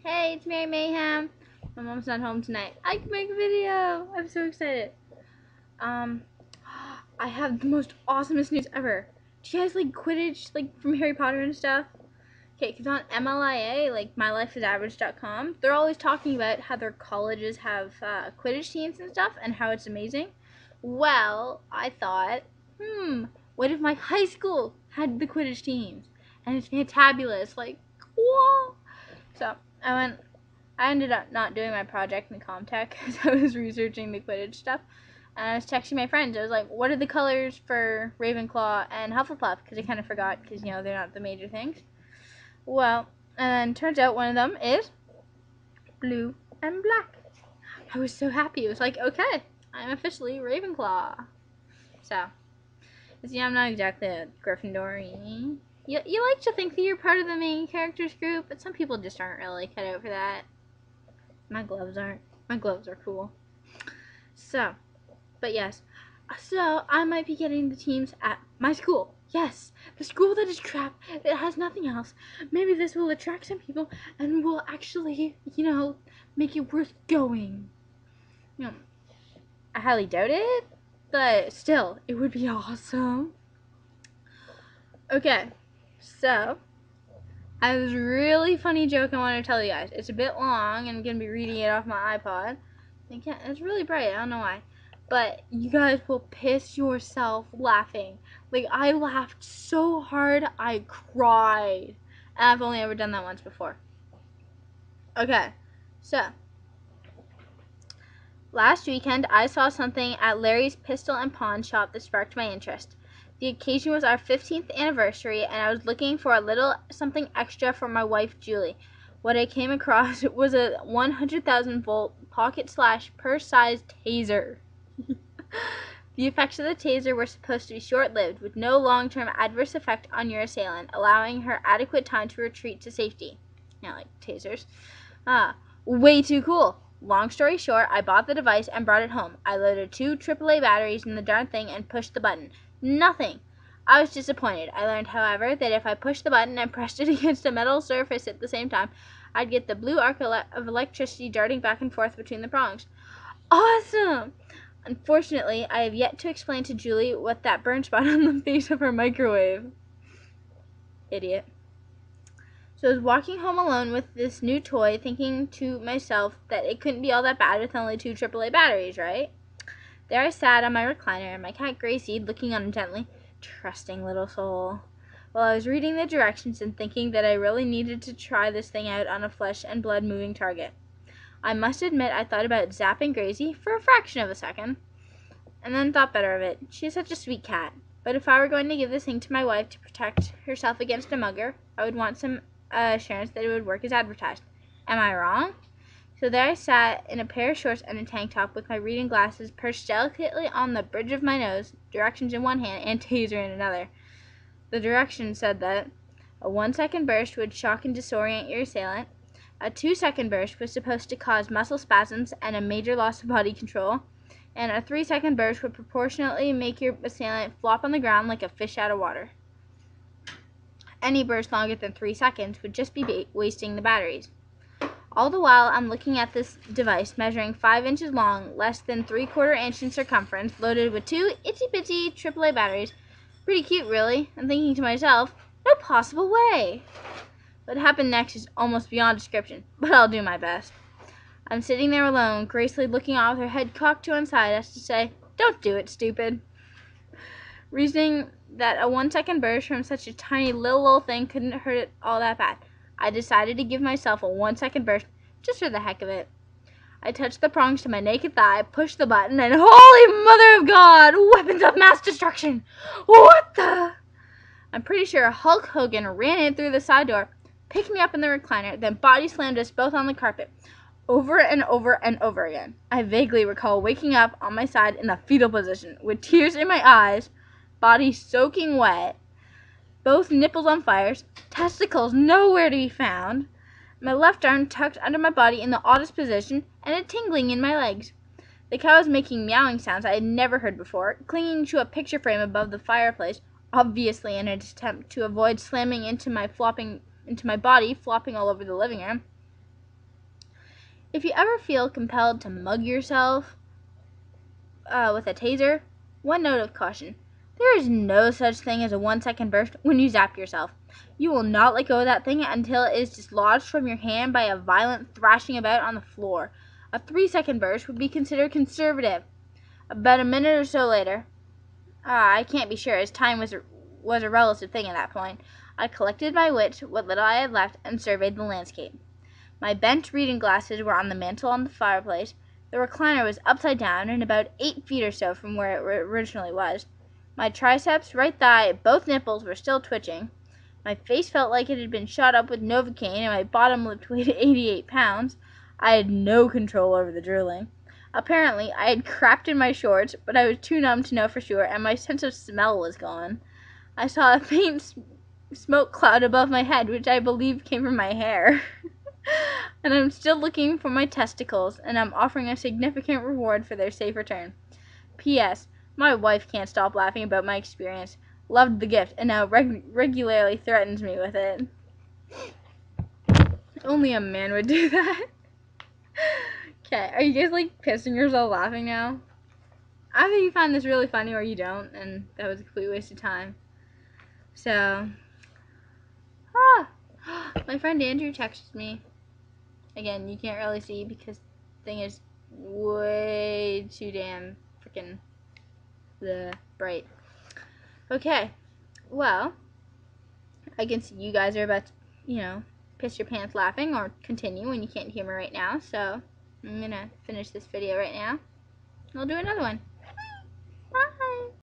Hey, it's Mary Mayhem. My mom's not home tonight. I can make a video. I'm so excited. Um, I have the most awesomest news ever. Do you guys like Quidditch, like from Harry Potter and stuff? Okay, because on MLIA, like mylifeisaverage.com, they're always talking about how their colleges have Quidditch teams and stuff and how it's amazing. Well, I thought, what if my high school had the Quidditch teams? And it's fantabulous, like, cool. So, I ended up not doing my project in Comtech because I was researching the Quidditch stuff. And I was texting my friends. I was like, what are the colors for Ravenclaw and Hufflepuff? Because I kind of forgot because, you know, they're not the major things. Well, and then turns out one of them is blue and black. I was so happy. It was like, okay, I'm officially Ravenclaw. So, see, I'm not exactly a Gryffindor-y. You like to think that you're part of the main characters group, but some people just aren't really cut out for that. My gloves aren't. My gloves are cool. So, but yes. So, I might be getting the teams at my school. Yes, the school that is crap, that has nothing else. Maybe this will attract some people and will actually, you know, make it worth going. You know, I highly doubt it, but still, it would be awesome. Okay, so I have this really funny joke I want to tell you guys. It's a bit long, and I'm going to be reading it off my iPod. It's really bright, I don't know why. But you guys will piss yourself laughing. Like, I laughed so hard, I cried. And I've only ever done that once before. Okay, so last weekend, I saw something at Larry's Pistol and Pawn Shop that sparked my interest. The occasion was our 15th anniversary, and I was looking for a little something extra for my wife, Julie. What I came across was a 100,000 volt pocket/purse-sized taser. The effects of the taser were supposed to be short-lived, with no long-term adverse effect on your assailant, allowing her adequate time to retreat to safety. Yeah, like tasers. Way too cool. Long story short, I bought the device and brought it home. I loaded 2 AAA batteries in the darn thing and pushed the button. Nothing. I was disappointed. I learned, however, that if I pushed the button and pressed it against a metal surface at the same time, I'd get the blue arc of electricity darting back and forth between the prongs. Awesome! Unfortunately, I have yet to explain to Julie what that burn spot on the face of her microwave. Idiot. So I was walking home alone with this new toy, thinking to myself that it couldn't be all that bad with only 2 AAA batteries, right? There I sat on my recliner, my cat Gracie looking on gently. Trusting little soul. While I was reading the directions and thinking that I really needed to try this thing out on a flesh and blood moving target. I must admit I thought about zapping Gracie for a fraction of a second, and then thought better of it. She is such a sweet cat. But if I were going to give this thing to my wife to protect herself against a mugger, I would want some assurance that it would work as advertised. Am I wrong? So there I sat in a pair of shorts and a tank top with my reading glasses perched delicately on the bridge of my nose, directions in one hand and taser in another. The directions said that a 1-second burst would shock and disorient your assailant. A 2-second burst was supposed to cause muscle spasms and a major loss of body control. And a 3-second burst would proportionately make your assailant flop on the ground like a fish out of water. Any burst longer than 3 seconds would just be wasting the batteries. All the while, I'm looking at this device measuring 5 inches long, less than 3/4 inch in circumference, loaded with 2 itsy-bitsy AAA batteries. Pretty cute, really. I'm thinking to myself, no possible way. What happened next is almost beyond description, but I'll do my best. I'm sitting there alone, gracefully looking on with her head cocked to one side as to say, don't do it, stupid. Reasoning that a 1-second burst from such a tiny little thing couldn't hurt it all that bad, I decided to give myself a 1-second burst just for the heck of it. I touched the prongs to my naked thigh, pushed the button, and holy mother of God, weapons of mass destruction! What the? I'm pretty sure Hulk Hogan ran in through the side door, picked me up in the recliner, then body slammed us both on the carpet. Over and over and over again. I vaguely recall waking up on my side in the fetal position, with tears in my eyes, body soaking wet, both nipples on fire, testicles nowhere to be found, my left arm tucked under my body in the oddest position, and a tingling in my legs. The cow was making meowing sounds I had never heard before, clinging to a picture frame above the fireplace, obviously in an attempt to avoid slamming into my body, flopping all over the living room. If you ever feel compelled to mug yourself with a taser, one note of caution. There is no such thing as a 1-second burst when you zap yourself. You will not let go of that thing until it is dislodged from your hand by a violent thrashing about on the floor. A 3-second burst would be considered conservative. About a minute or so later, I can't be sure, as time was a relative thing at that point, I collected my wits, what little I had left, and surveyed the landscape. My bent reading glasses were on the mantel on the fireplace. The recliner was upside down and about 8 feet or so from where it originally was. My triceps, right thigh, both nipples were still twitching. My face felt like it had been shot up with Novocaine, and my bottom lip weighed 88 pounds. I had no control over the drooling. Apparently, I had crapped in my shorts, but I was too numb to know for sure, and my sense of smell was gone. I saw a faint smoke cloud above my head, which I believe came from my hair. And I'm still looking for my testicles, and I'm offering a significant reward for their safe return. P.S. My wife can't stop laughing about my experience. Loved the gift, and now regularly threatens me with it. Only a man would do that. Okay, are you guys like pissing yourself laughing now? Either you find this really funny or you don't, and that was a complete waste of time. So, my friend Andrew texted me. Again, you can't really see because the thing is way too damn freaking bright. Okay, well, I can see you guys are about to, piss your pants laughing or continue when you can't hear me right now, so I'm gonna finish this video right now. I'll do another one.